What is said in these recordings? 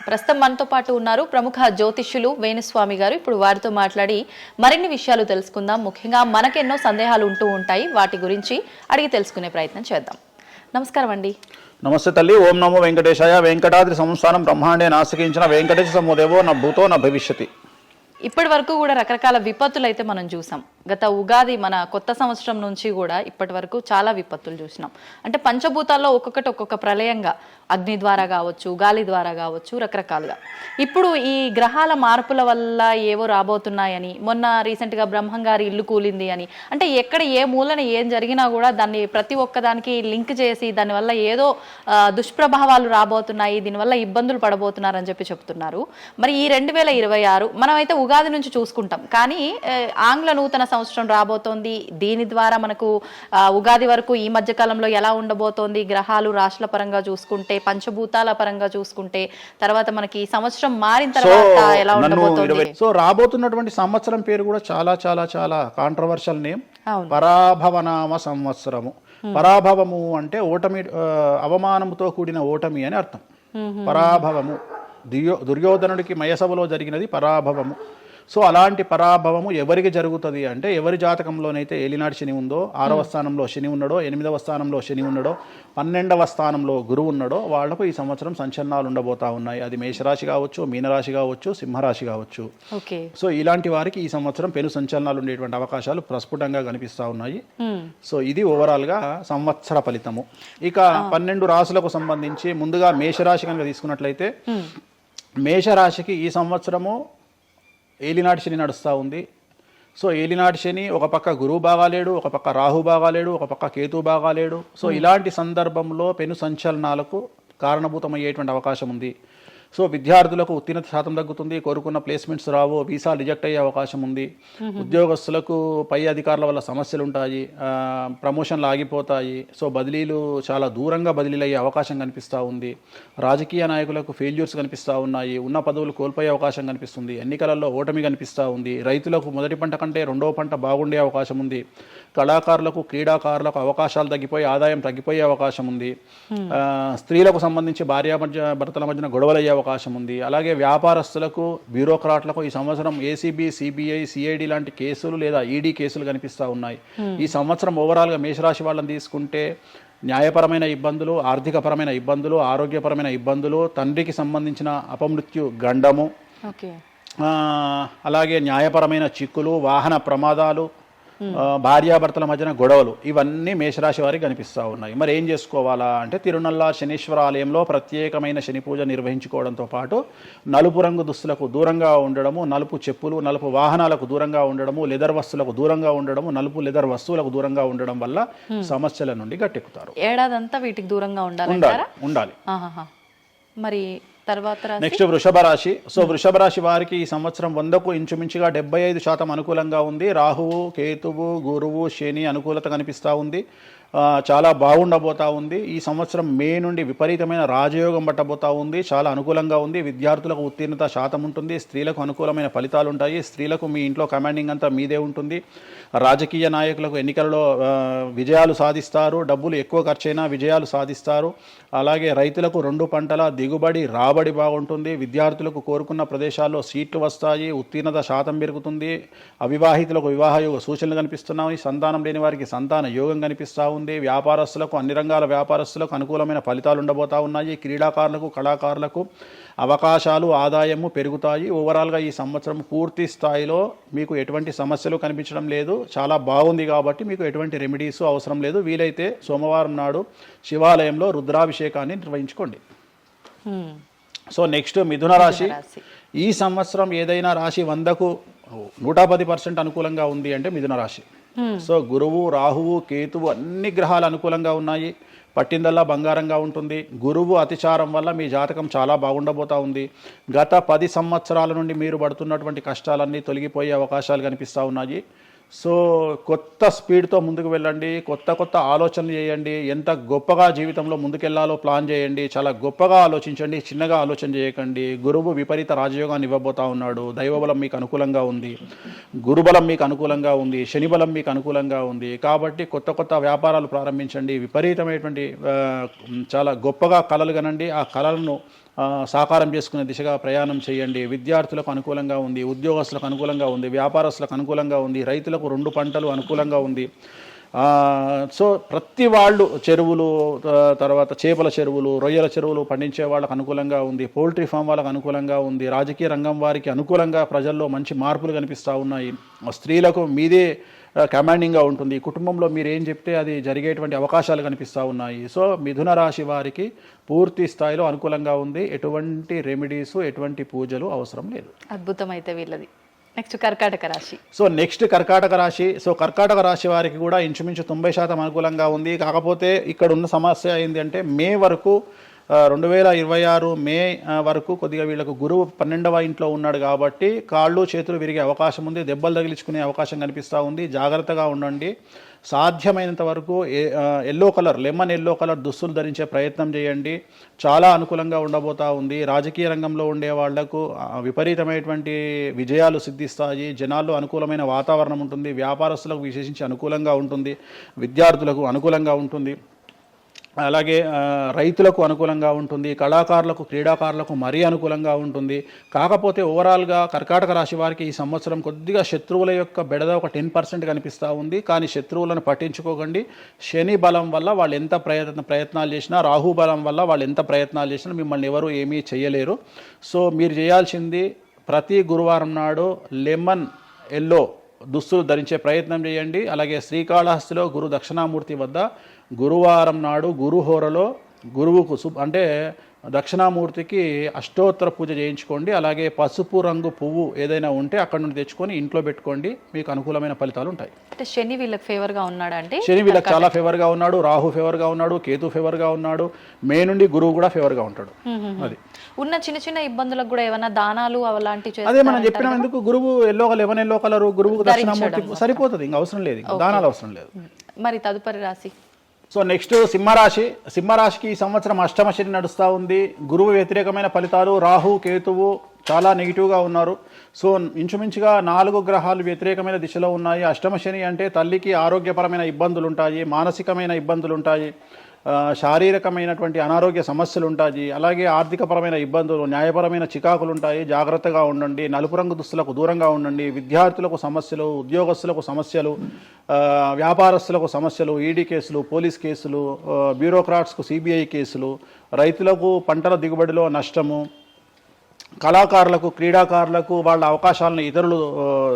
ప్రస్తుతం మనతో పాటు ఉన్నారు ప్రముఖ జ్యోతిష్యులు వేణుస్వామి గారు. ఇప్పుడు వారితో మాట్లాడి మరిన్ని విషయాలు తెలుసుకుందాం. ముఖ్యంగా మనకెన్నో సందేహాలు ఉంటూ ఉంటాయి, వాటి గురించి అడిగి తెలుసుకునే ప్రయత్నం చేద్దాం. నమస్కారం అండి. నమస్తే తల్లి. ఓం నమో వెంకటేశాయ. వెంకటాద్రి సంస్థానం బ్రహ్మాండే నాసికించిన వెంకటేశ సమోదేవో నా భూతో నా భవిష్యతి. ఇప్పటి వరకు కూడా రకరకాల విపత్తులు అయితే మనం చూసాం. గత ఉగాది మన కొత్త సంవత్సరం నుంచి కూడా ఇప్పటి వరకు చాలా విపత్తులు చూసినాం. అంటే పంచభూతాల్లో ఒక్కొక్కటి ఒక్కొక్క ప్రళయంగా, అగ్ని ద్వారా కావచ్చు, గాలి ద్వారా కావచ్చు, రకరకాలుగా. ఇప్పుడు ఈ గ్రహాల మార్పుల వల్ల ఏవో రాబోతున్నాయని, మొన్న రీసెంట్గా బ్రహ్మంగారి ఇల్లు కూలింది అని, అంటే ఎక్కడ ఏ మూలన ఏం జరిగినా కూడా దాన్ని ప్రతి ఒక్కదానికి లింక్ చేసి దానివల్ల ఏదో దుష్ప్రభావాలు రాబోతున్నాయి, దీనివల్ల ఇబ్బందులు పడబోతున్నారని చెప్పి చెప్తున్నారు. మరి ఈ 2026 మనమైతే ఉగాది నుంచి చూసుకుంటాం, కానీ ఆంగ్ల నూతన సంవత్సరం రాబోతోంది. దీని ద్వారా మనకు ఉగాది వరకు ఈ మధ్య కాలంలో ఎలా ఉండబోతోంది, గ్రహాలు రాశుల పరంగా చూసుకుంటే, పంచభూతాల పరంగా చూసుకుంటే, తర్వాత మనకి ఈ సంవత్సరం మారిన తర్వాత ఎలా ఉండబోతోంది. సో రాబోతున్నటువంటి సంవత్సరం పేరు కూడా చాలా చాలా చాలా కాంట్రవర్షియల్ నేమ్, పరాభవనామ సంవత్సరము. పరాభవము అంటే ఓటమి, అవమానముతో కూడిన ఓటమి అని అర్థం. పరాభవము దుర్యోధనుడికి మయసభలో జరిగినది పరాభవము. సో అలాంటి పరాభవము ఎవరికి జరుగుతుంది అంటే, ఎవరి జాతకంలోనైతే ఏలినాటి శని ఉందో, 6వ స్థానంలో శని ఉన్నాడో, 8వ స్థానంలో శని ఉన్నాడో, 12వ స్థానంలో గురువు ఉన్నాడో, వాళ్లకు ఈ సంవత్సరం సంచలనాలు ఉండబోతా ఉన్నాయి. అది మేషరాశి కావచ్చు, మీనరాశి కావచ్చు, సింహరాశి కావచ్చు. సో ఇలాంటి వారికి ఈ సంవత్సరం పెను సంచలనాలు ఉండేటువంటి అవకాశాలు ప్రస్ఫుటంగా కనిపిస్తా ఉన్నాయి. సో ఇది ఓవరాల్ గా సంవత్సర ఫలితము. ఇక 12 రాశులకు సంబంధించి ముందుగా మేషరాశి కనుక తీసుకున్నట్లయితే, మేషరాశికి ఈ సంవత్సరము ఏలినాటి శని నడుస్తూ ఉంది. సో ఏలినాటి శని ఒక పక్క గురువు బాగాలేడు, ఒక పక్క రాహు బాగాలేడు, ఒక పక్క కేతు బాగాలేడు. సో ఇలాంటి సందర్భంలో పెను సంచలనాలకు కారణభూతమయ్యేటువంటి అవకాశం ఉంది. సో విద్యార్థులకు ఉత్తీర్ణత శాతం తగ్గుతుంది, కోరుకున్న ప్లేస్మెంట్స్ రావు, వీసా రిజెక్ట్ అయ్యే అవకాశం ఉంది. ఉద్యోగస్తులకు పై అధికారుల వల్ల సమస్యలు ఉంటాయి, ప్రమోషన్లు ఆగిపోతాయి. సో బదిలీలు చాలా దూరంగా బదిలీలు అయ్యే అవకాశం కనిపిస్తూ ఉంది. రాజకీయ నాయకులకు ఫెయిల్యూర్స్ కనిపిస్తూ ఉన్నాయి, ఉన్న పదవులు కోల్పోయే అవకాశం కనిపిస్తుంది, ఎన్నికలలో ఓటమి కనిపిస్తూ ఉంది. రైతులకు మొదటి పంట కంటే రెండవ పంట బాగుండే అవకాశం ఉంది. కళాకారులకు, క్రీడాకారులకు అవకాశాలు తగ్గిపోయి ఆదాయం తగ్గిపోయే అవకాశం ఉంది. స్త్రీలకు సంబంధించి భర్తల మధ్యన గొడవలు అయ్యే అవకాశం ఉంది. అలాగే వ్యాపారస్తులకు, బ్యూరోక్రాట్లకు ఈ సంవత్సరం ఏసీబీ, సిబిఐ, సిఐడి లాంటి కేసులు లేదా ఈడీ కేసులు కనిపిస్తూ ఉన్నాయి. ఈ సంవత్సరం ఓవరాల్గా మేషరాశి వాళ్ళని తీసుకుంటే న్యాయపరమైన ఇబ్బందులు, ఆర్థికపరమైన ఇబ్బందులు, ఆరోగ్యపరమైన ఇబ్బందులు, తండ్రికి సంబంధించిన అపమృత్యు గండము, అలాగే న్యాయపరమైన చిక్కులు, వాహన ప్రమాదాలు, భార్యాభర్తల మధ్యన గొడవలు, ఇవన్నీ మేషరాశి వారికి కనిపిస్తూ ఉన్నాయి. మరి ఏం చేసుకోవాలా అంటే, తిరునల్లా శనీశ్వర ఆలయంలో ప్రత్యేకమైన శని పూజ నిర్వహించుకోవడంతో పాటు నలుపు రంగు దుస్తులకు దూరంగా ఉండడము, నలుపు చెప్పులు, నలుపు వాహనాలకు దూరంగా ఉండడము, లెదర్ వస్తువులకు దూరంగా ఉండడము, నలుపు లెదర్ వస్తువులకు దూరంగా ఉండడం వల్ల సమస్యల నుండి గట్టెక్కుతారు. ఏడాదంతా వీటికి దూరంగా ఉండాలి. మరి తర్వాత నెక్స్ట్ వృషభ రాశి. సో వృషభ రాశి వారికి ఈ సంవత్సరం 100కు ఇంచుమించుగా 75% అనుకూలంగా ఉంది. రాహువు, కేతువు, గురువు, శని అనుకూలత కనిపిస్తూ ఉంది. చాలా బాగుండబోతా ఉంది. ఈ సంవత్సరం మే నుండి విపరీతమైన రాజయోగం పట్టబోతా ఉంది. చాలా అనుకూలంగా ఉంది. విద్యార్థులకు ఉత్తీర్ణత శాతం ఉంటుంది. స్త్రీలకు అనుకూలమైన ఫలితాలు ఉంటాయి. స్త్రీలకు మీ ఇంట్లో కమాండింగ్ అంతా మీదే ఉంటుంది. రాజకీయ నాయకులకు ఎన్నికలలో విజయాలు సాధిస్తారు. డబ్బులు ఎక్కువ ఖర్చైనా విజయాలు సాధిస్తారు. అలాగే రైతులకు 2 పంటల దిగుబడి, రాబడి బాగుంటుంది. విద్యార్థులకు కోరుకున్న ప్రదేశాల్లో సీట్లు వస్తాయి. ఉత్తీర్ణత శాతం పెరుగుతుంది. అవివాహితులకు వివాహ యోగ సూచనలు కనిపిస్తున్నాయి. సంతానం లేని వారికి సంతాన యోగం కనిపిస్తూ ఉంది. వ్యాపారస్తులకు, అన్ని రంగాల వ్యాపారస్తులకు అనుకూలమైన ఫలితాలు ఉండబోతా ఉన్నాయి. క్రీడాకారులకు, కళాకారులకు అవకాశాలు, ఆదాయము పెరుగుతాయి. ఓవరాల్గా ఈ సంవత్సరం పూర్తి స్థాయిలో మీకు ఎటువంటి సమస్యలు కనిపించడం లేదు. చాలా బాగుంది. కాబట్టి మీకు ఎటువంటి రెమెడీస్ అవసరం లేదు. వీలైతే సోమవారం నాడు శివాలయంలో రుద్రాభిషేకాన్ని నిర్వహించుకోండి. సో నెక్స్ట్ మిథున రాశి. ఈ సంవత్సరం ఏదైనా రాశి 100కు 110% అనుకూలంగా ఉంది అంటే మిథున రాశి. సో గురువు, రాహువు, కేతువు అన్ని గ్రహాలు అనుకూలంగా ఉన్నాయి. పట్టిందల్లా బంగారంగా ఉంటుంది. గురువు అతిచారం వల్ల మీ జాతకం చాలా బాగుండబోతా ఉంది. గత 10 సంవత్సరాల నుండి మీరు పడుతున్నటువంటి కష్టాలన్నీ తొలగిపోయే అవకాశాలు కనిపిస్తూ ఉన్నాయి. సో కొత్త స్పీడ్తో ముందుకు వెళ్ళండి, కొత్త ఆలోచనలు చేయండి, ఎంత గొప్పగా జీవితంలో ముందుకెళ్లాలో ప్లాన్ చేయండి, చాలా గొప్పగా ఆలోచించండి, చిన్నగా ఆలోచన చేయకండి. గురువు విపరీత రాజయోగాన్ని ఇవ్వబోతా ఉన్నాడు. దైవబలం మీకు అనుకూలంగా ఉంది, గురుబలం మీకు అనుకూలంగా ఉంది, శనిబలం మీకు అనుకూలంగా ఉంది. కాబట్టి కొత్త వ్యాపారాలు ప్రారంభించండి. విపరీతమైనటువంటి చాలా గొప్పగా కలలు కనండి. ఆ కళలను సాకారం చేసుకునే దిశగా ప్రయాణం చేయండి. విద్యార్థులకు అనుకూలంగా ఉంది, ఉద్యోగస్తులకు అనుకూలంగా ఉంది, వ్యాపారస్తులకు అనుకూలంగా ఉంది, రైతులకు 2 పంటలు అనుకూలంగా ఉంది. సో ప్రతి వాళ్ళు చెరువులు, తర్వాత చేపల చెరువులు, రొయ్యల చెరువులు పండించే వాళ్ళకు అనుకూలంగా ఉంది, పౌల్ట్రీ ఫామ్ వాళ్ళకు అనుకూలంగా ఉంది, రాజకీయ రంగం వారికి అనుకూలంగా ప్రజల్లో మంచి మార్పులు కనిపిస్తూ ఉన్నాయి. స్త్రీలకు మీదే కమాండింగ్గా ఉంటుంది, కుటుంబంలో మీరు ఏం చెప్తే అది జరిగేటువంటి అవకాశాలు కనిపిస్తూ ఉన్నాయి. సో మిథున రాశి వారికి పూర్తి స్థాయిలో అనుకూలంగా ఉంది. ఎటువంటి రెమెడీస్, ఎటువంటి పూజలు అవసరం లేదు. అద్భుతమైతే వీళ్ళది. నెక్స్ట్ కర్కాటక రాశి. సో నెక్స్ట్ కర్కాటక రాశి. సో కర్కాటక రాశి వారికి కూడా ఇంచుమించు 90% అనుకూలంగా ఉంది. కాకపోతే ఇక్కడ ఉన్న సమస్య ఏంటి అంటే మే వరకు 2026 మే వరకు కొద్దిగా వీళ్ళకు గురువు 12వ ఇంట్లో ఉన్నాడు కాబట్టి కాళ్ళు చేతులు విరిగే అవకాశం ఉంది, దెబ్బలు తగిలించుకునే అవకాశం కనిపిస్తూ ఉంది. జాగ్రత్తగా ఉండండి. సాధ్యమైనంత వరకు yellow colour, lemon yellow colour దుస్తులు ధరించే ప్రయత్నం చేయండి. చాలా అనుకూలంగా ఉండబోతూ ఉంది. రాజకీయ రంగంలో ఉండే వాళ్లకు విపరీతమైనటువంటి విజయాలు సిద్ధిస్తాయి. జనాల్లో అనుకూలమైన వాతావరణం ఉంటుంది. వ్యాపారస్తులకు విశేషించి అనుకూలంగా ఉంటుంది. విద్యార్థులకు అనుకూలంగా ఉంటుంది. అలాగే రైతులకు అనుకూలంగా ఉంటుంది. కళాకారులకు, క్రీడాకారులకు మరీ అనుకూలంగా ఉంటుంది. కాకపోతే ఓవరాల్గా కర్కాటక రాశి వారికి ఈ సంవత్సరం కొద్దిగా శత్రువుల యొక్క బెడద ఒక 10% కనిపిస్తూ ఉంది. కానీ శత్రువులను పట్టించుకోకండి. శని బలం వల్ల వాళ్ళు ఎంత ప్రయత్నాలు చేసినా, రాహు బలం వల్ల వాళ్ళు ఎంత ప్రయత్నాలు చేసినా మిమ్మల్ని ఎవరు ఏమీ చేయలేరు. సో మీరు చేయాల్సింది ప్రతి గురువారం నాడు లెమన్ ఎల్లో దుస్తులు ధరించే ప్రయత్నం చేయండి. అలాగే శ్రీకాళహస్తిలో గురు దక్షిణామూర్తి వద్ద గురువారం నాడు గురుహోరలో గురువుకు అంటే దక్షిణామూర్తికి అష్టోత్తర పూజ చేయించుకోండి. అలాగే పసుపు రంగు పువ్వు ఏదైనా ఉంటే అక్కడ నుండి తెచ్చుకొని ఇంట్లో పెట్టుకోండి. మీకు అనుకూలమైన ఫలితాలు ఉంటాయి. అంటే శని వీళ్ళకి ఫేవర్గా ఉన్నాడు అంటే శని వీళ్ళకి చాలా ఫేవర్గా ఉన్నాడు, రాహు ఫేవర్గా ఉన్నాడు, కేతు ఫేవర్గా ఉన్నాడు, మే నుండి గురువు కూడా ఫేవర్గా ఉంటాడు. అది ఉన్న చిన్న చిన్న ఇబ్బందులకు కూడా ఏమైనా దానాలు అలాంటివి అదే మనం చెప్పినాం. ఎందుకు గురువు లెమన్ ఎల్లో కలర్ గురువుకు దక్షిణామూర్తి సరిపోతుంది, ఇంకా అవసరం లేదు, దానాలు అవసరం లేదు. మరి తదుపరి రాశి. సో నెక్స్ట్ సింహరాశి. సింహరాశికి ఈ సంవత్సరం అష్టమ శని నడుస్తూ ఉంది. గురువు వ్యతిరేకమైన ఫలితాలు, రాహు కేతువు చాలా నెగిటివ్గా ఉన్నారు. సో ఇంచుమించుగా 4 గ్రహాలు వ్యతిరేకమైన దిశలో ఉన్నాయి. అష్టమ శని అంటే తల్లికి ఆరోగ్యపరమైన ఇబ్బందులు ఉంటాయి, మానసికమైన ఇబ్బందులు ఉంటాయి, శారీరకమైనటువంటి అనారోగ్య సమస్యలు ఉంటాయి, అలాగే ఆర్థికపరమైన ఇబ్బందులు, న్యాయపరమైన చికాకులు ఉంటాయి. జాగ్రత్తగా ఉండండి. నలుపు రంగు దుస్తులకు దూరంగా ఉండండి. విద్యార్థులకు సమస్యలు, ఉద్యోగస్తులకు సమస్యలు, వ్యాపారస్తులకు సమస్యలు, ఈడీ కేసులు, పోలీస్ కేసులు, బ్యూరోక్రాట్స్కు సిబిఐ కేసులు, రైతులకు పంటల దిగుబడిలో నష్టము, కళాకారులకు, క్రీడాకారులకు వాళ్ళ అవకాశాలను ఇతరులు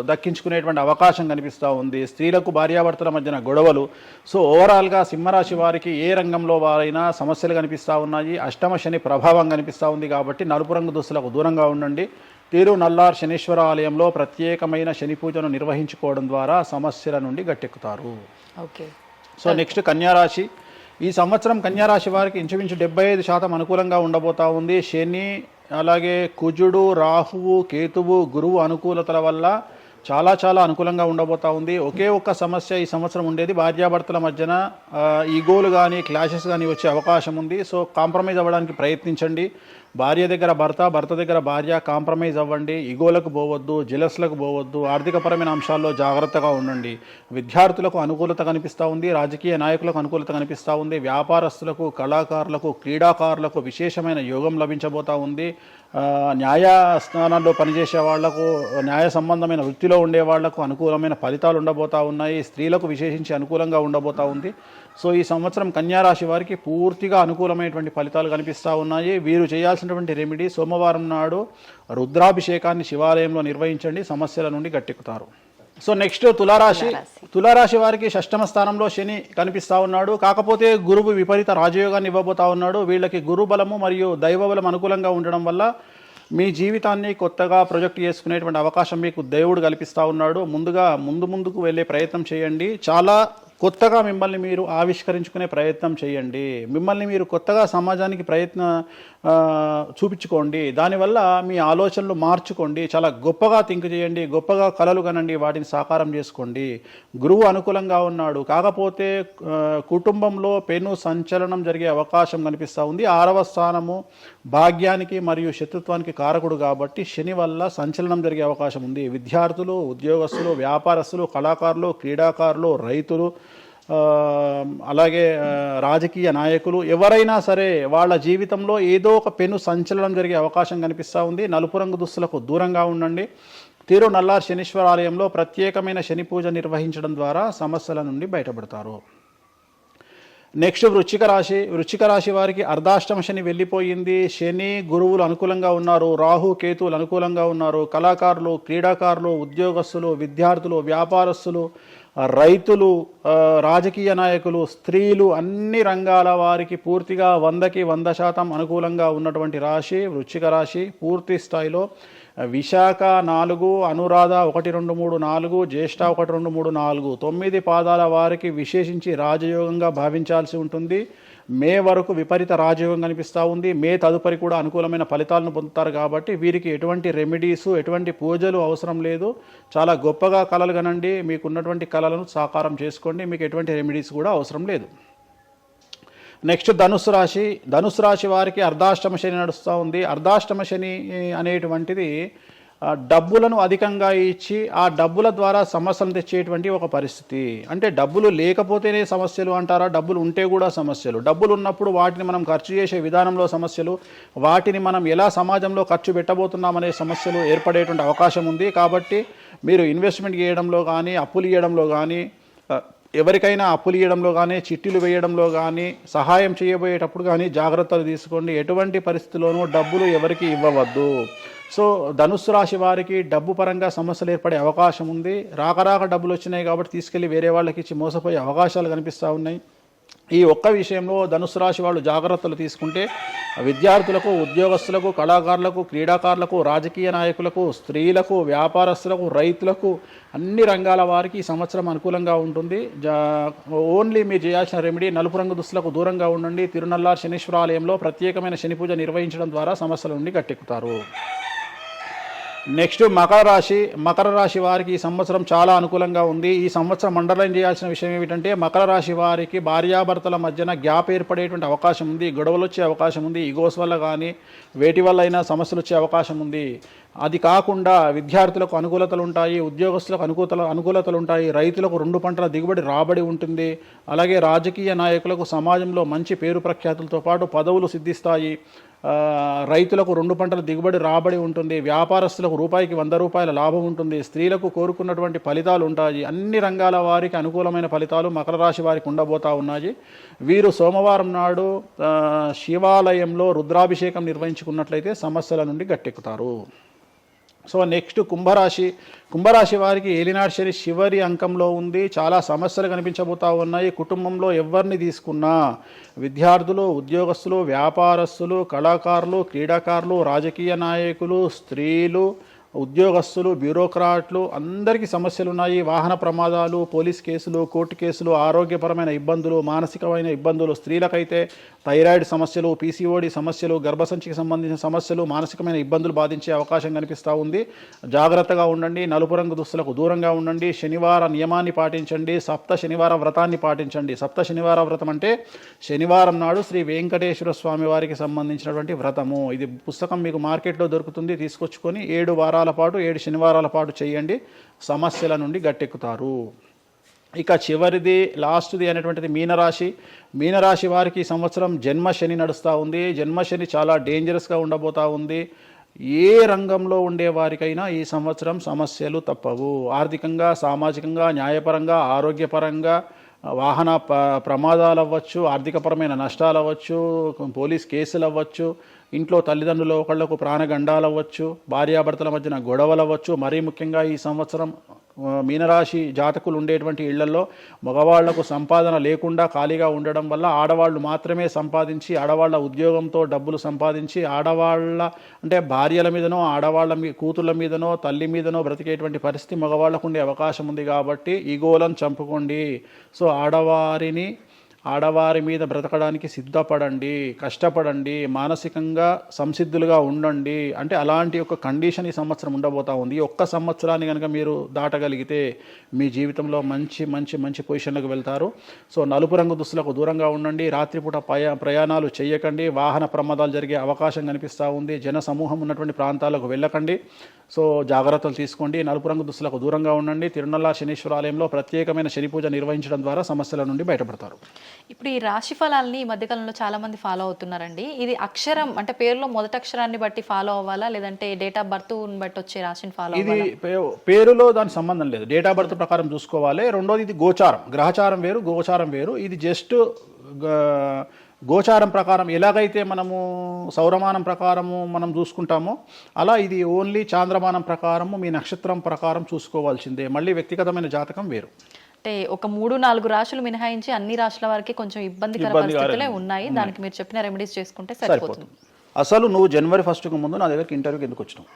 దక్కించుకునేటువంటి అవకాశం కనిపిస్తూ ఉంది. స్త్రీలకు భార్యాభర్తల మధ్యన గొడవలు. సో ఓవరాల్గా సింహరాశి వారికి ఏ రంగంలో వారైనా సమస్యలు కనిపిస్తూ ఉన్నాయి. అష్టమ శని ప్రభావం కనిపిస్తూ ఉంది కాబట్టి నలుపు రంగు దుస్తులకు దూరంగా ఉండండి. తిరునల్లార్ శనీశ్వర ఆలయంలో ప్రత్యేకమైన శని పూజను నిర్వహించుకోవడం ద్వారా సమస్యల నుండి గట్టెక్కుతారు. ఓకే. సో నెక్స్ట్ కన్యారాశి. ఈ సంవత్సరం కన్యారాశి వారికి ఇంచుమించు 75% అనుకూలంగా ఉండబోతా ఉంది. శని, అలాగే కుజుడు, రాహువు, కేతువు, గురువు అనుకూలతల వల్ల చాలా చాలా అనుకూలంగా ఉండబోతా ఉంది. ఒకే ఒక్క సమస్య ఈ సంవత్సరం ఉండేది, భార్యాభర్తల మధ్యన ఈగోలు కానీ క్లాషెస్ కానీ వచ్చే అవకాశం ఉంది. సో కాంప్రమైజ్ అవ్వడానికి ప్రయత్నించండి. భార్య దగ్గర భర్త, భర్త దగ్గర భార్య, కాంప్రమైజ్ అవ్వండి. ఈగోలకు పోవద్దు, జెలస్లకు పోవద్దు. ఆర్థికపరమైన అంశాల్లో జాగ్రత్తగా ఉండండి. విద్యార్థులకు అనుకూలత కనిపిస్తూ ఉంది, రాజకీయ నాయకులకు అనుకూలత కనిపిస్తూ ఉంది, వ్యాపారస్తులకు, కళాకారులకు, క్రీడాకారులకు విశేషమైన యోగం లభించబోతూ ఉంది. న్యాయస్థానాల్లో పనిచేసే వాళ్లకు, న్యాయ సంబంధమైన వృత్తిలో ఉండే వాళ్లకు అనుకూలమైన ఫలితాలు ఉండబోతూ ఉన్నాయి. స్త్రీలకు విశేషించి అనుకూలంగా ఉండబోతూ ఉంది. సో ఈ సంవత్సరం కన్యారాశి వారికి పూర్తిగా అనుకూలమైనటువంటి ఫలితాలు కనిపిస్తూ ఉన్నాయి. వీరు చేయాల్సినటువంటి రెమెడీ, సోమవారం నాడు రుద్రాభిషేకాన్ని శివాలయంలో నిర్వహించండి. సమస్యల నుండి గట్టెక్కుతారు. సో నెక్స్ట్ తులారాశి. తులారాశి వారికి షష్టమ స్థానంలో శని కనిపిస్తూ ఉన్నాడు. కాకపోతే గురువు విపరీత రాజయోగాన్ని ఇవ్వబోతా ఉన్నాడు. వీళ్ళకి గురు బలము మరియు దైవ బలం అనుకూలంగా ఉండడం వల్ల మీ జీవితాన్ని కొత్తగా ప్రొజెక్ట్ చేసుకునేటువంటి అవకాశం మీకు దేవుడు కల్పిస్తూ ఉన్నాడు. ముందుకు వెళ్ళే ప్రయత్నం చేయండి. చాలా కొత్తగా మిమ్మల్ని మీరు ఆవిష్కరించుకునే ప్రయత్నం చేయండి. మిమ్మల్ని మీరు కొత్తగా సమాజానికి చూపించుకోండి. దానివల్ల మీ ఆలోచనలు మార్చుకోండి. చాలా గొప్పగా థింక్ చేయండి, గొప్పగా కలలు కనండి, వాటిని సాకారం చేసుకోండి. గురువు అనుకూలంగా ఉన్నాడు. కాకపోతే కుటుంబంలో పెను సంచలనం జరిగే అవకాశం కనిపిస్తూ ఉంది. 6వ స్థానము భాగ్యానికి మరియు శత్రుత్వానికి కారకుడు కాబట్టి శని వల్ల సంచలనం జరిగే అవకాశం ఉంది. విద్యార్థులు, ఉద్యోగస్తులు, వ్యాపారస్తులు, కళాకారులు, క్రీడాకారులు, రైతులు, అలాగే రాజకీయ నాయకులు ఎవరైనా సరే వాళ్ళ జీవితంలో ఏదో ఒక పెను సంచలనం జరిగే అవకాశం కనిపిస్తూ ఉంది. నలుపు రంగు దుస్తులకు దూరంగా ఉండండి. తిరునల్లార్ శనీశ్వర ఆలయంలో ప్రత్యేకమైన శని పూజ నిర్వహించడం ద్వారా సమస్యల నుండి బయటపడతారు. నెక్స్ట్ వృశ్చిక రాశి వారికి అర్ధాష్టమ శని వెళ్ళిపోయింది. శని గురువులు అనుకూలంగా ఉన్నారు, రాహు కేతువులు అనుకూలంగా ఉన్నారు. కళాకారులు, క్రీడాకారులు, ఉద్యోగస్తులు, విద్యార్థులు, వ్యాపారస్తులు, రైతులు, రాజకీయ నాయకులు, స్త్రీలు, అన్ని రంగాల వారికి పూర్తిగా 100కి 100% అనుకూలంగా ఉన్నటువంటి రాశి వృశ్చిక రాశి. పూర్తి స్థాయిలో విశాఖ 4, అనురాధ 1, 2, 3, 4, జ్యేష్ఠ 1, 2, 3, 4, 9 పాదాల వారికి విశేషించి రాజయోగంగా భావించాల్సి ఉంటుంది. మే వరకు విపరీత రాజయోగం కనిపిస్తూ ఉంది. మే తదుపరి కూడా అనుకూలమైన ఫలితాలను పొందుతారు. కాబట్టి వీరికి ఎటువంటి రెమెడీసు, ఎటువంటి పూజలు అవసరం లేదు. చాలా గొప్పగా కళలు కనండి, మీకున్నటువంటి కళలను సాకారం చేసుకోండి, మీకు ఎటువంటి రెమెడీస్ కూడా అవసరం లేదు. నెక్స్ట్ ధనుసు రాశి వారికి అర్ధాష్టమ శని నడుస్తూ ఉంది. అర్ధాష్టమ శని అనేటువంటిది డబ్బులను అధికంగా ఇచ్చి ఆ డబ్బుల ద్వారా సమస్యలు తెచ్చేటువంటి ఒక పరిస్థితి. అంటే డబ్బులు లేకపోతేనే సమస్యలు అంటారా? డబ్బులు ఉంటే కూడా సమస్యలు. డబ్బులు ఉన్నప్పుడు వాటిని మనం ఖర్చు చేసే విధానంలో సమస్యలు, వాటిని మనం ఎలా సమాజంలో ఖర్చు పెట్టబోతున్నామనే సమస్యలు ఏర్పడేటువంటి అవకాశం ఉంది. కాబట్టి మీరు ఇన్వెస్ట్మెంట్ చేయడంలో కానీ, అప్పులు ఇవ్వడంలో కానీ, ఎవరికైనా అప్పులు ఇవ్వడంలో కానీ, చిట్టీలు వేయడంలో కానీ, సహాయం చేయబోయేటప్పుడు కానీ జాగ్రత్తలు తీసుకోండి. ఎటువంటి పరిస్థితుల్లోనూ డబ్బులు ఎవరికి ఇవ్వవద్దు. సో ధనుస్సు రాశి వారికి డబ్బు పరంగా సమస్యలు ఏర్పడే అవకాశం ఉంది. రాక డబ్బులు వచ్చినాయి కాబట్టి తీసుకెళ్ళి వేరే వాళ్ళకి ఇచ్చి మోసపోయే అవకాశాలు కనిపిస్తూ ఉన్నాయి. ఈ ఒక్క విషయంలో ధనుసు రాశి వాళ్ళు జాగ్రత్తలు తీసుకుంటే విద్యార్థులకు, ఉద్యోగస్తులకు, కళాకారులకు, క్రీడాకారులకు, రాజకీయ నాయకులకు, స్త్రీలకు, వ్యాపారస్తులకు, రైతులకు, అన్ని రంగాల వారికి ఈ సంవత్సరం అనుకూలంగా ఉంటుంది. ఓన్లీ మీరు చేయాల్సిన రెమెడీ నలుపు రంగు దుస్తులకు దూరంగా ఉండండి. తిరునల్లార్ శనీశ్వర ఆలయంలో ప్రత్యేకమైన శని పూజ నిర్వహించడం ద్వారా సమస్యల నుండి గట్టెక్కుతారు. నెక్స్ట్ మకర రాశి వారికి ఈ సంవత్సరం చాలా అనుకూలంగా ఉంది. ఈ సంవత్సరం అండర్లైన్ చేయాల్సిన విషయం ఏమిటంటే మకర రాశి వారికి భార్యాభర్తల మధ్యన గ్యాప్ ఏర్పడేటువంటి అవకాశం ఉంది. గొడవలు వచ్చే అవకాశం ఉంది. ఈగోస్ వల్ల కానీ వేటి వల్ల అయినా సమస్యలు వచ్చే అవకాశం ఉంది. అది కాకుండా విద్యార్థులకు అనుకూలతలు ఉంటాయి, ఉద్యోగస్తులకు అనుకూలతలు ఉంటాయి, రైతులకు 2 పంటల దిగుబడి రాబడి ఉంటుంది. అలాగే రాజకీయ నాయకులకు సమాజంలో మంచి పేరు ప్రఖ్యాతులతో పాటు పదవులు సిద్ధిస్తాయి. రైతులకు 2 పంటల దిగుబడి రాబడి ఉంటుంది. వ్యాపారస్తులకు రూపాయికి 100 రూపాయల లాభం ఉంటుంది. స్త్రీలకు కోరుకున్నటువంటి ఫలితాలు ఉంటాయి. అన్ని రంగాల వారికి అనుకూలమైన ఫలితాలు మకర రాశి వారికి ఉండబోతా ఉన్నాయి. వీరు సోమవారం నాడు శివాలయంలో రుద్రాభిషేకం నిర్వహించుకున్నట్లయితే సమస్యల నుండి గట్టెక్కుతారు. సో నెక్స్ట్ కుంభరాశి వారికి ఏలినాడు శని చివరి అంకంలో ఉంది. చాలా సమస్యలు కనిపించబోతా ఉన్నాయి. కుటుంబంలో ఎవరిని తీసుకున్నా విద్యార్థులు, ఉద్యోగస్తులు, వ్యాపారస్తులు, కళాకారులు, క్రీడాకారులు, రాజకీయ నాయకులు, స్త్రీలు, ఉద్యోగస్తులు, బ్యూరోక్రాట్లు అందరికీ సమస్యలు ఉన్నాయి. వాహన ప్రమాదాలు, పోలీస్ కేసులు, కోర్టు కేసులు, ఆరోగ్యపరమైన ఇబ్బందులు, మానసికమైన ఇబ్బందులు, స్త్రీలకైతే థైరాయిడ్ సమస్యలు, పీసీఓడి సమస్యలు, గర్భసంచికి సంబంధించిన సమస్యలు, మానసికమైన ఇబ్బందులు బాధించే అవకాశం కనిపిస్తూ ఉంది. జాగ్రత్తగా ఉండండి. నలుపు రంగు దుస్తులకు దూరంగా ఉండండి. శనివార నియమాన్ని పాటించండి. సప్త శనివార వ్రతాన్ని పాటించండి. సప్త శనివార వ్రతం అంటే శనివారం నాడు శ్రీ వెంకటేశ్వర స్వామి వారికి సంబంధించినటువంటి వ్రతము. ఇది పుస్తకం మీకు మార్కెట్లో దొరుకుతుంది, తీసుకొచ్చుకొని 7 వారాల పాటు 7 శనివారాల పాటు చేయండి. సమస్యల నుండి గట్టెక్కుతారు. ఇక చివరిది లాస్ట్ది అనేటువంటిది మీనరాశి వారికి ఈ సంవత్సరం జన్మశని నడుస్తూ ఉంది. జన్మశని చాలా డేంజరస్గా ఉండబోతూ ఉంది. ఏ రంగంలో ఉండే వారికైనా ఈ సంవత్సరం సమస్యలు తప్పవు. ఆర్థికంగా, సామాజికంగా, న్యాయపరంగా, ఆరోగ్యపరంగా, వాహన ప్రమాదాలు అవ్వచ్చు, ఆర్థికపరమైన నష్టాలు అవ్వచ్చు, పోలీస్ కేసులు అవ్వచ్చు, ఇంట్లో తల్లిదండ్రులు ఒకళ్లకు ప్రాణగండాలు అవ్వచ్చు, భార్యాభర్తల మధ్యన గొడవలు అవ్వచ్చు. మరీ ముఖ్యంగా ఈ సంవత్సరం మీనరాశి జాతకులు ఉండేటువంటి ఇళ్లలో మగవాళ్లకు సంపాదన లేకుండా ఖాళీగా ఉండడం వల్ల ఆడవాళ్లు మాత్రమే సంపాదించి, ఆడవాళ్ల ఉద్యోగంతో డబ్బులు సంపాదించి, ఆడవాళ్ల అంటే భార్యల మీదనో, ఆడవాళ్ల కూతుళ్ళ మీదనో, తల్లి మీదనో బ్రతికేటువంటి పరిస్థితి మగవాళ్లకు ఉండే అవకాశం ఉంది. కాబట్టి ఈగోలను చంపుకోండి. సో ఆడవారిని ఆడవారి మీద బ్రతకడానికి సిద్ధపడండి, కష్టపడండి, మానసికంగా సంసిద్ధులుగా ఉండండి. అంటే అలాంటి ఒక కండిషన్ ఈ సంవత్సరం ఉండబోతా ఉంది. ఈ ఒక్క సంవత్సరాన్ని కనుక మీరు దాటగలిగితే మీ జీవితంలో మంచి మంచి మంచి పొజిషన్లకు వెళ్తారు. సో నలుపు రంగు దుస్తులకు దూరంగా ఉండండి, రాత్రిపూట ప్రయాణాలు చేయకండి, వాహన ప్రమాదాలు జరిగే అవకాశం కనిపిస్తూ ఉంది, జన సమూహం ఉన్నటువంటి ప్రాంతాలకు వెళ్ళకండి. సో జాగ్రత్తలు తీసుకోండి, నలుపు రంగు దుస్తులకు దూరంగా ఉండండి. తిరునల్లా శనీశ్వర ఆలయంలో ప్రత్యేకమైన శని పూజ నిర్వహించడం ద్వారా సమస్యల నుండి బయటపడతారు. ఇప్పుడు ఈ రాశి ఫలాల్ని ఈ మధ్యకాలంలో చాలా మంది ఫాలో అవుతున్నారండి. ఇది అక్షరం అంటే పేరులో మొదటి అక్షరాన్ని బట్టి ఫాలో అవ్వాలా, లేదంటే డేట్ ఆఫ్ బర్త్ బట్టి వచ్చే రాశిని ఫాలో ఇది అవ్వాలా? పేరులో దాని సంబంధం లేదు, డేట్ ఆఫ్ బర్త్ ప్రకారం చూసుకోవాలి. రెండోది ఇది గోచారం, గ్రహచారం వేరు, గోచారం వేరు. ఇది జస్ట్ గోచారం ప్రకారం ఎలాగైతే మనము సౌరమానం ప్రకారము మనం చూసుకుంటామో అలా ఇది ఓన్లీ చాంద్రమానం ప్రకారము మీ నక్షత్రం ప్రకారం చూసుకోవాల్సిందే. మళ్ళీ వ్యక్తిగతమైన జాతకం వేరు. అంటే ఒక 3-4 రాశులు మినహాయించి అన్ని రాశుల వారికి కొంచెం ఇబ్బందికర పరిస్థితులే ఉన్నాయి. దానికి మీరు చెప్పిన రెమెడీస్ చేసుకుంటే సరిపోతుంది. అసలు నువ్వు జనవరి 1కు ముందు నా దగ్గరికి ఇంటర్వ్యూకి ఎందుకు వచ్చినావు?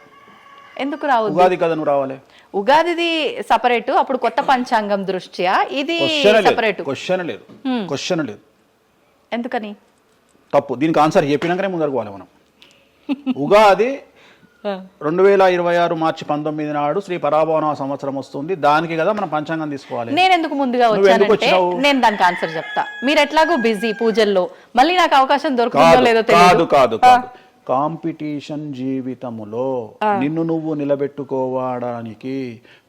ఎందుకు రావద్దు? ఉగాది కదా నువ్వు రావాలి. ఉగాదిది సపరేట్, అప్పుడు కొత్త పంచాంగం దృష్ట్యా ఇది సపరేట్. క్వశ్చన్ లేదు. ఎందుకని? తప్పు. దీనికి ఆన్సర్ చెప్పినాకనే ముందరకు పోవాలి మనం. ఉగాది 2026 మార్చి 19 నాడు శ్రీ పరాభవన సంవత్సరం వస్తుంది. దానికి కదా మనం పంచాంగం తీసుకోవాలి. నేను ఎందుకు ముందుగా వచ్చానంటే నేను దానికి ఆన్సర్ చెప్తా. మీరు ఎట్లాగో బిజీ పూజల్లో, మళ్ళీ నాకు అవకాశం దొరుకుతుందో లేదో తెలియదు. కాదు కాంపిటీషన్ జీవితములో నిన్ను నువ్వు నిలబెట్టుకోవడానికి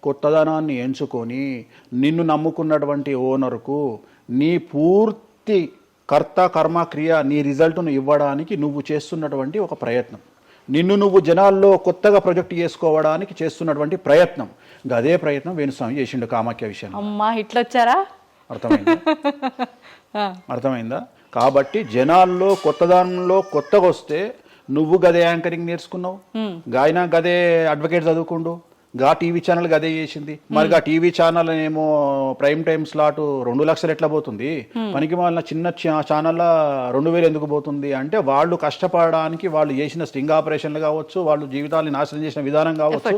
కొత్తదనాన్ని ఎంచుకొని నిన్ను నమ్ముకున్నటువంటి ఓనర్కు నీ పూర్తి కర్త కర్మ క్రియ నీ రిజల్ట్ను ఇవ్వడానికి నువ్వు చేస్తున్నటువంటి ఒక ప్రయత్నం, నిన్ను నువ్వు జనాల్లో కొత్తగా ప్రొజెక్ట్ చేసుకోవడానికి చేస్తున్నటువంటి ప్రయత్నం. అదే ప్రయత్నం వేణుస్వామి చేసిండు కామాఖ్య విషయం. అమ్మా ఇట్లొచ్చారా? అర్థమైందా? కాబట్టి జనాల్లో కొత్తదానంలో కొత్తగా వస్తే నువ్వు గదే యాంకరింగ్ నేర్చుకున్నావు, గాయన గదే అడ్వకేట్ చదువుకుండు, గా టీవీ ఛానల్ గదే చేసింది. మరి గా టీవీ ఛానల్ ఏమో ప్రైమ్ టైమ్ స్లాట్ 2 లక్షలు ఎట్లా పోతుంది? పనికి వాళ్ళ చిన్న ఛానల్ 2000 ఎందుకు పోతుంది అంటే వాళ్ళు కష్టపడడానికి వాళ్ళు చేసిన స్టింగ్ ఆపరేషన్లు కావచ్చు, వాళ్ళు జీవితాన్ని నాశనం చేసిన విధానం కావచ్చు,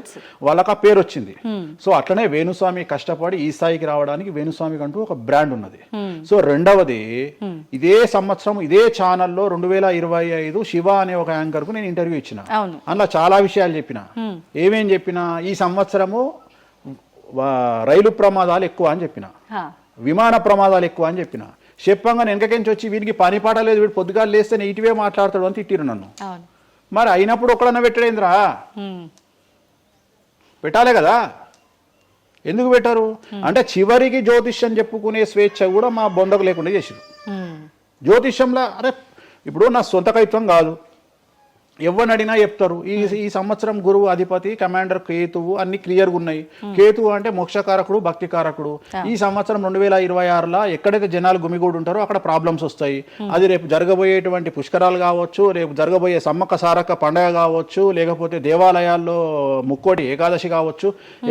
వాళ్ళకి ఆ పేరు వచ్చింది. సో అట్లనే వేణుస్వామి కష్టపడి ఈ స్థాయికి రావడానికి వేణుస్వామికి అంటూ ఒక బ్రాండ్ ఉన్నది. సో రెండవది, ఇదే సంవత్సరం ఇదే ఛానల్లో 2025 శివ అనే ఒక యాంకర్ కు నేను ఇంటర్వ్యూ ఇచ్చిన. అందులో చాలా విషయాలు చెప్పిన. ఏమేం చెప్పినా, ఈ సంవత్సరము రైలు ప్రమాదాలు ఎక్కువ అని చెప్పిన, విమాన ప్రమాదాలు ఎక్కువ అని చెప్పిన. చెప్పంగా వెనకకించి వచ్చి వీడికి పని పాట లేదు, వీడు పొద్దుగాలు లేస్తే ఇటువే మాట్లాడతాడు అని తిట్టిరు నన్ను. మరి అయినప్పుడు ఒక్కడన్నా పెట్టడేంద్రా? పెట్టాలే కదా. ఎందుకు పెట్టారు అంటే చివరికి జ్యోతిష్యం చెప్పుకునే స్వేచ్ఛ కూడా మా బొందకు లేకుండా చేసిరు. జ్యోతిష్యంలో అరే ఇప్పుడు నా సొంత కవిత్వం కాదు, ఎవరిని అడిగినా చెప్తారు. ఈ సంవత్సరం గురువు అధిపతి కమాండర్ కేతువు అన్ని క్లియర్గా ఉన్నాయి. కేతువు అంటే మోక్షకారకుడు, భక్తికారకుడు. ఈ సంవత్సరం 2026లో ఎక్కడైతే జనాలు గుమిగూడు ఉంటారో అక్కడ ప్రాబ్లమ్స్ వస్తాయి. అది రేపు జరగబోయేటువంటి పుష్కరాలు కావచ్చు, రేపు జరగబోయే సమ్మక్క సారక్క పండగ కావచ్చు, లేకపోతే దేవాలయాల్లో ముక్కోటి ఏకాదశి కావచ్చు,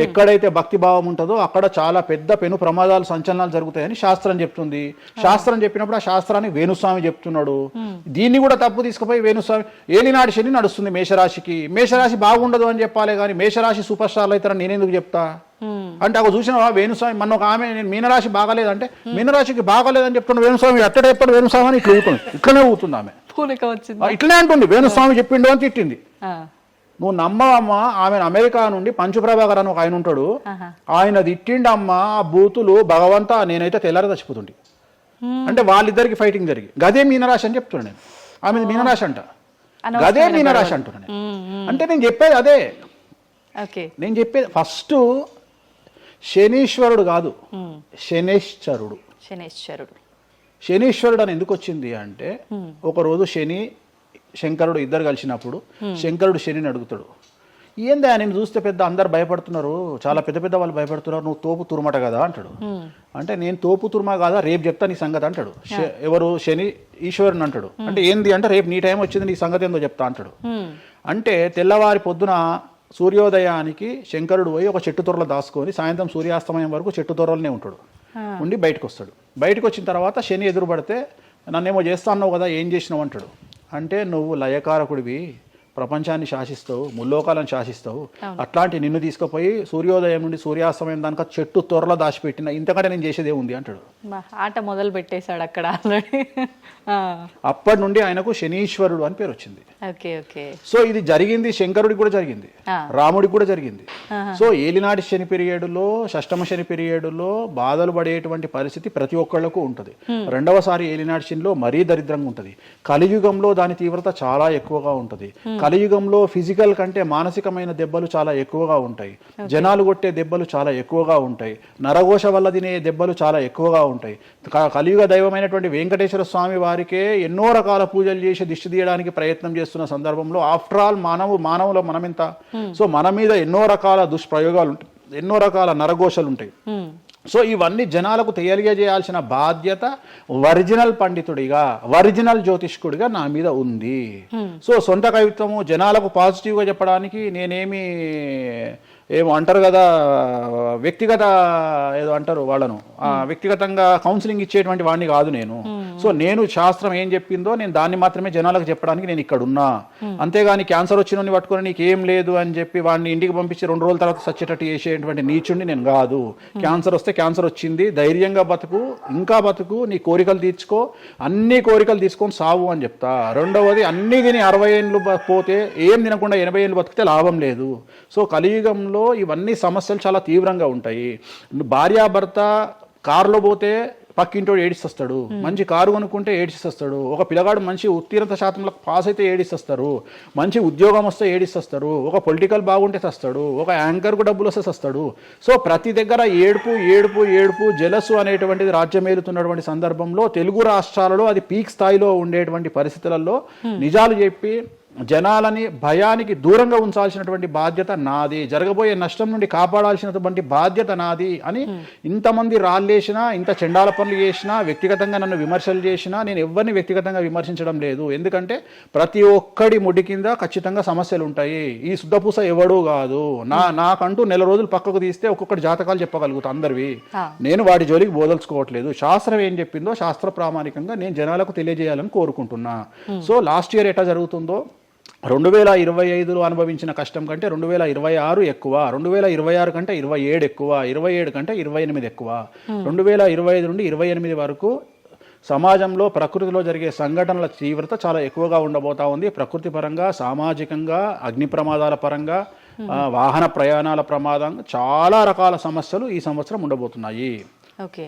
ఎక్కడైతే భక్తి భావం ఉంటుందో అక్కడ చాలా పెద్ద పెను ప్రమాదాలు సంచలనాలు జరుగుతాయని శాస్త్రం చెప్తుంది. శాస్త్రం చెప్పినప్పుడు ఆ శాస్త్రాన్ని వేణుస్వామి చెప్తున్నాడు. దీన్ని కూడా తప్పు తీసుకుపోయి వేణుస్వామి ఏలినాడు శని నడుస్తుంది మేషరాశికి, మేషరాశి బాగుండదు అని చెప్పాలి కానీ మేషరాశి సూపర్ స్టార్లు అవుతారని నేనెందుకు చెప్తా అంటే, అక్కడ చూసిన వేణుస్వామి మన ఒక ఆమె నేను మీనరాశి బాగాలేదంటే మీనరాశికి బాగాలేదని చెప్తున్నా వేణుస్వామి ఎక్కడ ఎప్పుడు వేణుస్వామి అని ఇట్లా ఊతుంది, ఇట్లనే ఊతుంది ఆమె, ఇట్లనే అంటుంది వేణుస్వామి చెప్పిండు అని తిట్టింది. నువ్వు నమ్మవమ్మా, ఆమె అమెరికా నుండి పంచుప్రభాకర్ అని ఒక ఆయన ఉంటాడు, ఆయన తిట్టిండమ్మా ఆ బూతులు భగవంతా, నేనైతే తెల్లారి చచ్చిపోతుండే. అంటే వాళ్ళిద్దరికి ఫైటింగ్ జరిగి గదే మీనరాశి అని చెప్తున్నాను నేను. ఆమె మీనరాశి అంట, గదే మీనరాశి అంటున్నాను. అంటే నేను చెప్పేది అదే. నేను చెప్పేది ఫస్ట్ శనీశ్వరుడు కాదు, శనేశ్వరుడు. శనీశ్వరుడు అని ఎందుకు వచ్చింది అంటే, ఒకరోజు శని శంకరుడు ఇద్దరు కలిసినప్పుడు శంకరుడు శనిని అడుగుతాడు, ఏందా నేను చూస్తే పెద్ద అందరు భయపడుతున్నారు, చాలా పెద్ద పెద్ద వాళ్ళు భయపడుతున్నారు, నువ్వు తోపు తురుమట కదా అంటాడు. అంటే నేను తోపు తురుమా కాదా, రేపు చెప్తా నీ సంగతి అంటాడు. ఎవరు శని ఈశ్వరుని అంటాడు. అంటే ఏంది అంటే, రేపు నీ టైం వచ్చింది నీ సంగతి ఏందో చెప్తా అంటాడు. అంటే తెల్లవారి పొద్దున సూర్యోదయానికి శంకరుడు పోయి ఒక చెట్టు తొర్రలో దాచుకొని సాయంత్రం సూర్యాస్తమయం వరకు చెట్టు తొర్రలోనే ఉంటాడు, ఉండి బయటకు వస్తాడు. బయటకు వచ్చిన తర్వాత శని ఎదురుపడితే నన్నేమో చేస్తా అన్నావు కదా, ఏం చేసినావు అంటాడు. అంటే నువ్వు లయకారకుడివి, ప్రపంచాన్ని శాసిస్తావు, ముల్లోకాలను శాసిస్తావు, అట్లాంటి నిన్ను తీసుకుపోయి సూర్యోదయం నుండి సూర్యాస్తమయం దానిక చెట్టు త్వరలో దాచిపెట్టిన ఇంతకంటే నేను చేసేదే ఉంది అంటాడు. ఆట మొదలు పెట్టేశాడు అక్కడ ఆల్రెడీ. అప్పటి నుండి ఆయనకు శనీశ్వరుడు అని పేరు వచ్చింది. Okay okay. సో ఇది జరిగింది శంకరుడికి కూడా జరిగింది, రాముడికి కూడా జరిగింది. సో ఏలినాటి శని పీరియడ్లో, షష్టమ శని పీరియడ్లో బాధలు పడేటువంటి పరిస్థితి ప్రతి ఒక్కళ్ళకు ఉంటుంది. రెండవసారి ఏలినాటి శనిలో మరీ దరిద్రంగా ఉంటుంది. కలియుగంలో దాని తీవ్రత చాలా ఎక్కువగా ఉంటుంది. కలియుగంలో ఫిజికల్ కంటే మానసికమైన దెబ్బలు చాలా ఎక్కువగా ఉంటాయి. జనాలు కొట్టే దెబ్బలు చాలా ఎక్కువగా ఉంటాయి. నరఘోష వల్ల తినే దెబ్బలు చాలా ఎక్కువగా ఉంటాయి. కలియుగ దైవమైనటువంటి వెంకటేశ్వర స్వామి వారికే ఎన్నో రకాల పూజలు చేసి దిష్టి తీయడానికి ప్రయత్నం చేస్తున్న సందర్భంలో ఆఫ్టర్ ఆల్ మానవుల మనమెంత. సో మన మీద ఎన్నో రకాల దుష్ప్రయోగాలు ఉంటాయి, ఎన్నో రకాల నరఘోషలు ఉంటాయి. సో ఇవన్నీ జనాలకు తెలియజేయాల్సిన బాధ్యత ఒరిజినల్ పండితుడిగా, ఒరిజినల్ జ్యోతిష్కుడిగా నా మీద ఉంది. సో సొంత కవిత్వము జనాలకు పాజిటివ్గా చెప్పడానికి నేనేమి ఏమో అంటారు కదా, వ్యక్తిగత ఏదో అంటారు వాళ్ళను, వ్యక్తిగతంగా కౌన్సిలింగ్ ఇచ్చేటువంటి వాడిని కాదు నేను. సో నేను శాస్త్రం ఏం చెప్పిందో నేను దాన్ని మాత్రమే జనాలకు చెప్పడానికి నేను ఇక్కడ ఉన్నా. అంతేగాని క్యాన్సర్ వచ్చిన పట్టుకొని నీకు ఏం లేదు అని చెప్పి వాడిని ఇంటికి పంపించి 2 రోజుల తర్వాత సచ్చేటట్టు చేసేటువంటి నీచుడిని నేను కాదు. క్యాన్సర్ వస్తే క్యాన్సర్ వచ్చింది, ధైర్యంగా బతుకు, ఇంకా బతుకు, నీ కోరికలు తీర్చుకో, అన్ని కోరికలు తీసుకొని సావు అని చెప్తా. రెండవది అన్ని తిని 60 ఏళ్ళు పోతే ఏం తినకుండా 80 ఏళ్ళు బతికితే లాభం లేదు. సో కలియుగంలో ఇవన్నీ సమస్యలు చాలా తీవ్రంగా ఉంటాయి. భార్యాభర్త కారులో పోతే పక్కింటోడు ఏడిస్తొస్తాడు, మంచి కారు కొనుక్కుంటే ఏడిస్తొస్తాడు, ఒక పిల్లగాడు మంచి ఉత్తీర్ణత శాతంలో పాస్ అయితే ఏడిస్తొస్తారు, మంచి ఉద్యోగం వస్తే ఏడిస్తొస్తారు, ఒక పొలిటికల్ బాగుంటే తెస్తాడు, ఒక యాంకర్కు డబ్బులు వస్తే తెస్తాడు. సో ప్రతి దగ్గర ఏడుపు ఏడుపు ఏడుపు జలసు అనేటువంటిది రాజ్యమేలుతున్నటువంటి సందర్భంలో తెలుగు రాష్ట్రాలలో అది పీక్ స్థాయిలో ఉండేటువంటి పరిస్థితులలో నిజాలు చెప్పి జనాలని భయానికి దూరంగా ఉంచాల్సినటువంటి బాధ్యత నాది, జరగబోయే నష్టం నుండి కాపాడాల్సినటువంటి బాధ్యత నాది అని ఇంతమంది రాళ్ళేసినా, ఇంత చెండాల పనులు చేసినా, వ్యక్తిగతంగా నన్ను విమర్శలు చేసినా నేను ఎవరిని వ్యక్తిగతంగా విమర్శించడం లేదు. ఎందుకంటే ప్రతి ఒక్కడి ముడి కింద ఖచ్చితంగా సమస్యలు ఉంటాయి. ఈ శుద్ధపూస ఎవడూ కాదు. నాకంటూ నెల రోజులు పక్కకు తీస్తే ఒక్కొక్కటి జాతకాలు చెప్పగలుగుతా అందరివి. నేను వాటి జోలికి బోదలుచుకోవట్లేదు. శాస్త్రం ఏం చెప్పిందో శాస్త్ర ప్రామాణికంగా నేను జనాలకు తెలియజేయాలని కోరుకుంటున్నా. సో లాస్ట్ ఇయర్ ఎట్లా జరుగుతుందో 2025లో అనుభవించిన కష్టం కంటే 2026 ఎక్కువ, 2026 కంటే 27 ఎక్కువ, 27 కంటే 28 ఎక్కువ. 2025 నుండి 28 వరకు సమాజంలో ప్రకృతిలో జరిగే సంఘటనల తీవ్రత చాలా ఎక్కువగా ఉండబోతా ఉంది. ప్రకృతి పరంగా, సామాజికంగా, అగ్ని ప్రమాదాల పరంగా, వాహన ప్రయాణాల ప్రమాదంగా చాలా రకాల సమస్యలు ఈ సంవత్సరం ఉండబోతున్నాయి. ఓకే.